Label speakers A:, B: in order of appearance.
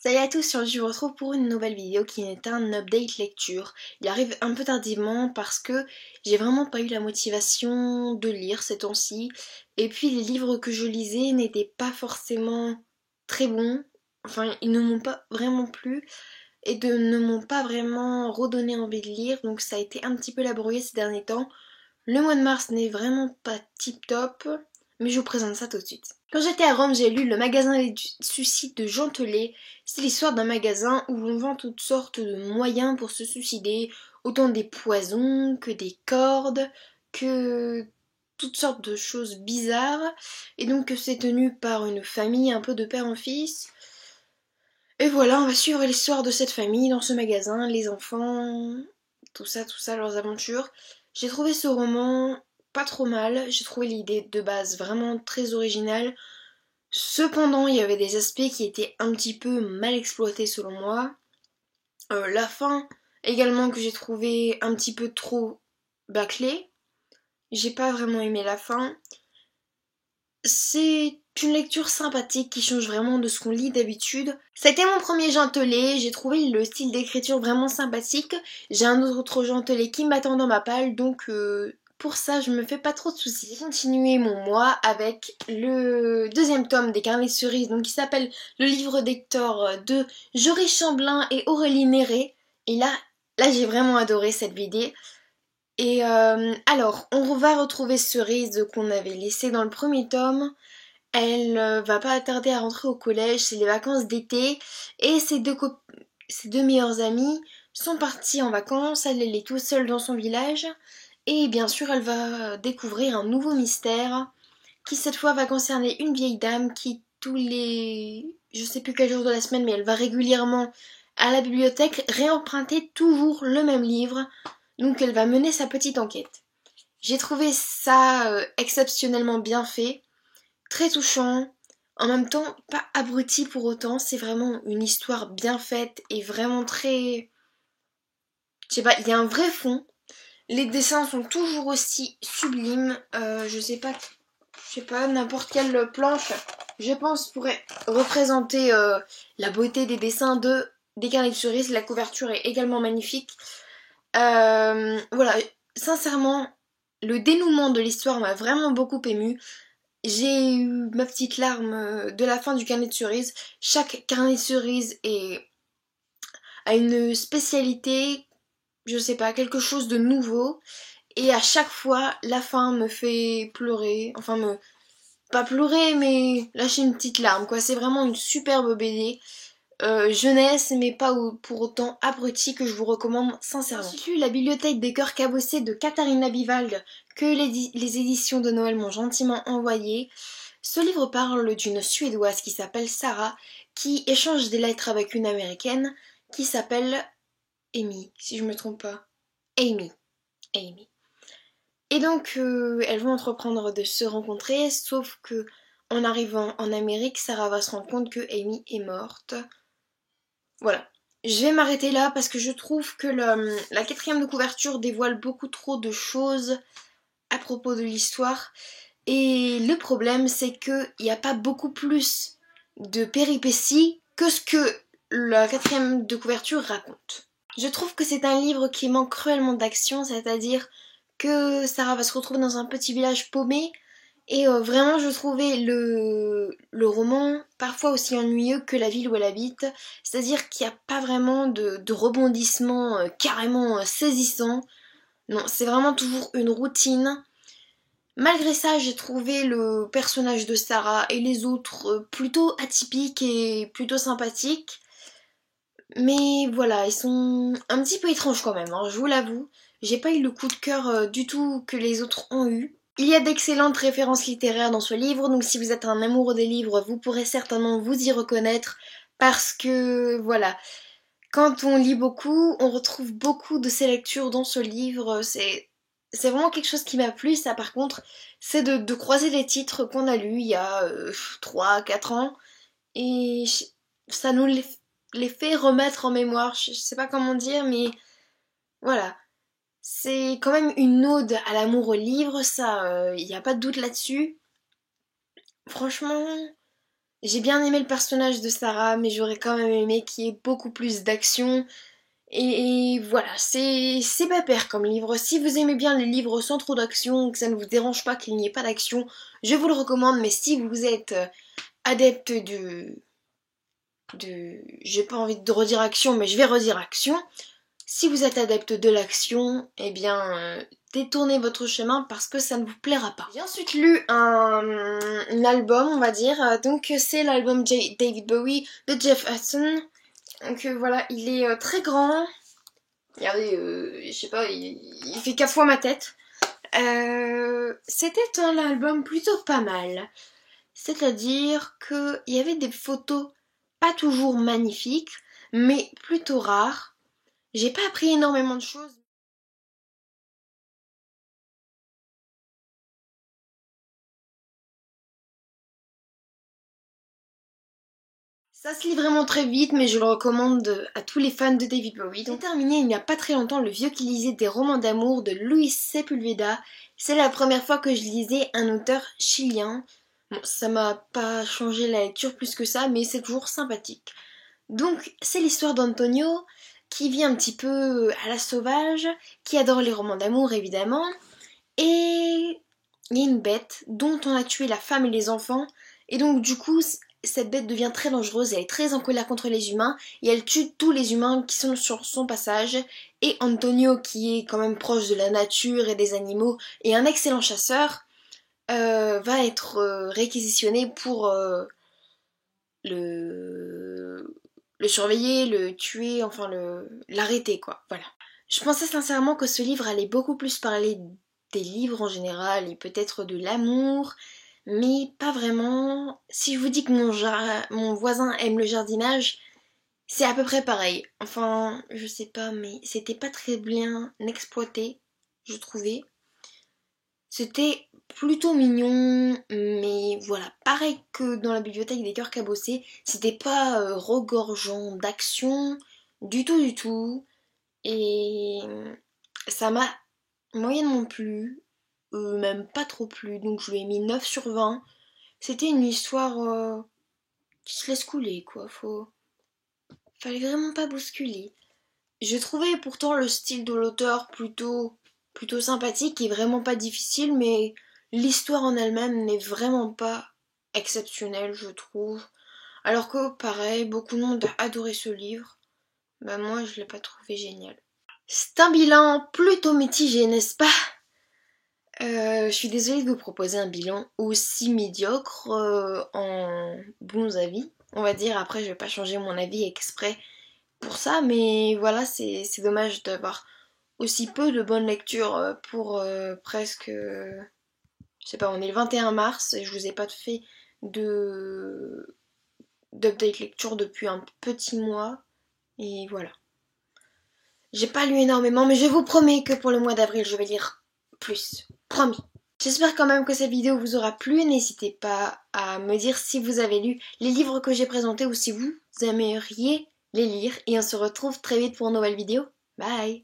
A: Salut à tous, je vous retrouve pour une nouvelle vidéo qui est un update lecture. Il arrive un peu tardivement parce que j'ai vraiment pas eu la motivation de lire ces temps-ci. Et puis les livres que je lisais n'étaient pas forcément très bons. Enfin, ils ne m'ont pas vraiment plu ne m'ont pas vraiment redonné envie de lire. Donc ça a été un petit peu laborieux ces derniers temps. Le mois de mars n'est vraiment pas tip top, mais je vous présente ça tout de suite. Quand j'étais à Rome, j'ai lu Le magasin des suicides de Jean Telet. C'est l'histoire d'un magasin où l'on vend toutes sortes de moyens pour se suicider, autant des poisons que des cordes, que toutes sortes de choses bizarres. Et donc c'est tenu par une famille un peu de père en fils. Et voilà, on va suivre l'histoire de cette famille dans ce magasin, les enfants, tout ça, leurs aventures. J'ai trouvé ce roman pas trop mal, j'ai trouvé l'idée de base vraiment très originale. Cependant, il y avait des aspects qui étaient un petit peu mal exploités selon moi. La fin également que j'ai trouvé un petit peu trop bâclée. J'ai pas vraiment aimé la fin. C'est une lecture sympathique qui change vraiment de ce qu'on lit d'habitude. C'était mon premier Gentelet, j'ai trouvé le style d'écriture vraiment sympathique. J'ai un autre Gentelet qui m'attend dans ma palle, donc pour ça je me fais pas trop de soucis. J'ai continué mon mois avec le deuxième tome des Carnets de Cerises, donc qui s'appelle Le livre d'Hector de Joris Chamblin et Aurélie Néré. Et là j'ai vraiment adoré cette BD. Et alors, on va retrouver Cerise qu'on avait laissée dans le premier tome. Elle va pas tarder à rentrer au collège, c'est les vacances d'été. Et ses deux meilleures amies sont parties en vacances, elle est toute seule dans son village. Et bien sûr, elle va découvrir un nouveau mystère qui cette fois va concerner une vieille dame qui tous les... je sais plus quel jour de la semaine, mais elle va régulièrement à la bibliothèque réemprunter toujours le même livre. Donc elle va mener sa petite enquête. J'ai trouvé ça exceptionnellement bien fait, très touchant, en même temps pas abruti pour autant, c'est vraiment une histoire bien faite et vraiment très... Je sais pas, il y a un vrai fond. Les dessins sont toujours aussi sublimes, je sais pas, n'importe quelle planche, je pense, pourrait représenter la beauté des dessins des Carnets de Cerises. La couverture est également magnifique. Voilà, sincèrement, le dénouement de l'histoire m'a vraiment beaucoup émue. J'ai eu ma petite larme de la fin du Carnet de Cerises. Chaque Carnet de Cerises a une spécialité, je sais pas, quelque chose de nouveau. Et à chaque fois, la fin me fait pleurer. Enfin, pas pleurer, mais lâcher une petite larme, quoi. C'est vraiment une superbe BD. Jeunesse, mais pas pour autant abruti, que je vous recommande sincèrement. J'ai ensuite lu La bibliothèque des cœurs cabossés de Katharina Bivalde, que les éditions de Noël m'ont gentiment envoyé. Ce livre parle d'une Suédoise qui s'appelle Sarah, qui échange des lettres avec une Américaine qui s'appelle Amy, si je me trompe pas. Amy. Amy. Et donc, elles vont entreprendre de se rencontrer, sauf que en arrivant en Amérique, Sarah va se rendre compte que Amy est morte. Voilà. Je vais m'arrêter là parce que je trouve que la quatrième de couverture dévoile beaucoup trop de choses à propos de l'histoire. Et le problème, c'est qu'il n'y a pas beaucoup plus de péripéties que ce que la quatrième de couverture raconte. Je trouve que c'est un livre qui manque cruellement d'action, c'est-à-dire que Sarah va se retrouver dans un petit village paumé. Et vraiment, je trouvais le roman parfois aussi ennuyeux que la ville où elle habite. C'est-à-dire qu'il n'y a pas vraiment de rebondissement carrément saisissant. Non, c'est vraiment toujours une routine. Malgré ça, j'ai trouvé le personnage de Sarah et les autres plutôt atypiques et plutôt sympathiques. Mais voilà, ils sont un petit peu étranges quand même, hein, je vous l'avoue. J'ai pas eu le coup de cœur du tout que les autres ont eu. Il y a d'excellentes références littéraires dans ce livre, donc si vous êtes un amoureux des livres, vous pourrez certainement vous y reconnaître parce que voilà, quand on lit beaucoup, on retrouve beaucoup de ces lectures dans ce livre. C'est vraiment quelque chose qui m'a plu. Ça par contre, c'est de croiser les titres qu'on a lus il y a 3-4 ans et ça nous les fait remettre en mémoire. Je sais pas comment dire, mais voilà. C'est quand même une ode à l'amour au livre, ça, y a pas de doute là-dessus. Franchement, J'ai bien aimé le personnage de Sarah, mais j'aurais quand même aimé qu'il y ait beaucoup plus d'action. Et voilà, c'est pépère comme livre. Si vous aimez bien les livres sans trop d'action, que ça ne vous dérange pas qu'il n'y ait pas d'action, je vous le recommande. Mais si vous êtes adepte j'ai pas envie de redire action, mais je vais redire action. Si vous êtes adepte de l'action, eh bien, détournez votre chemin parce que ça ne vous plaira pas. J'ai ensuite lu un album, on va dire. Donc, c'est l'album David Bowie de Jeff Hudson. Donc, voilà, il est très grand. Regardez, je sais pas, il fait 4 fois ma tête. C'était un album plutôt pas mal. C'est-à-dire qu'il y avait des photos pas toujours magnifiques, mais plutôt rares. J'ai pas appris énormément de choses. Ça se lit vraiment très vite, mais je le recommande à tous les fans de David Bowie. J'ai terminé il n'y a pas très longtemps Le vieux qui lisait des romans d'amour de Luis Sepulveda. C'est la première fois que je lisais un auteur chilien. Bon, ça m'a pas changé la lecture plus que ça, mais c'est toujours sympathique. Donc, c'est l'histoire d'Antonio, qui vit un petit peu à la sauvage, qui adore les romans d'amour évidemment, et il y a une bête dont on a tué la femme et les enfants, et donc du coup, cette bête devient très dangereuse, elle est très en colère contre les humains, et elle tue tous les humains qui sont sur son passage, et Antonio, qui est quand même proche de la nature et des animaux, et un excellent chasseur, va être réquisitionné pour le surveiller, le tuer, enfin l'arrêter quoi, voilà. Je pensais sincèrement que ce livre allait beaucoup plus parler des livres en général et peut-être de l'amour, mais pas vraiment. Si je vous dis que mon voisin aime le jardinage, c'est à peu près pareil. Enfin, je sais pas, mais c'était pas très bien exploité, je trouvais. C'était plutôt mignon, mais voilà, pareil que dans la bibliothèque des cœurs cabossés, c'était pas regorgeant d'action, du tout du tout, et ça m'a moyennement plu, même pas trop plu, donc je lui ai mis 9 sur 20. C'était une histoire qui se laisse couler, quoi, fallait vraiment pas bousculer. J'ai trouvé pourtant le style de l'auteur plutôt sympathique et vraiment pas difficile, mais l'histoire en elle-même n'est vraiment pas exceptionnelle, je trouve. Alors que, pareil, beaucoup de monde a adoré ce livre. Bah moi, je l'ai pas trouvé génial. C'est un bilan plutôt mitigé, n'est-ce pas? Je suis désolée de vous proposer un bilan aussi médiocre en bons avis. On va dire, après, je vais pas changer mon avis exprès pour ça, mais voilà, c'est dommage d'avoir aussi peu de bonnes lectures pour presque... je sais pas, on est le 21 mars et je vous ai pas fait de d'update lecture depuis un petit mois. Et voilà. J'ai pas lu énormément, mais je vous promets que pour le mois d'avril, je vais lire plus. Promis. J'espère quand même que cette vidéo vous aura plu. N'hésitez pas à me dire si vous avez lu les livres que j'ai présentés ou si vous aimeriez les lire. Et on se retrouve très vite pour une nouvelle vidéo. Bye!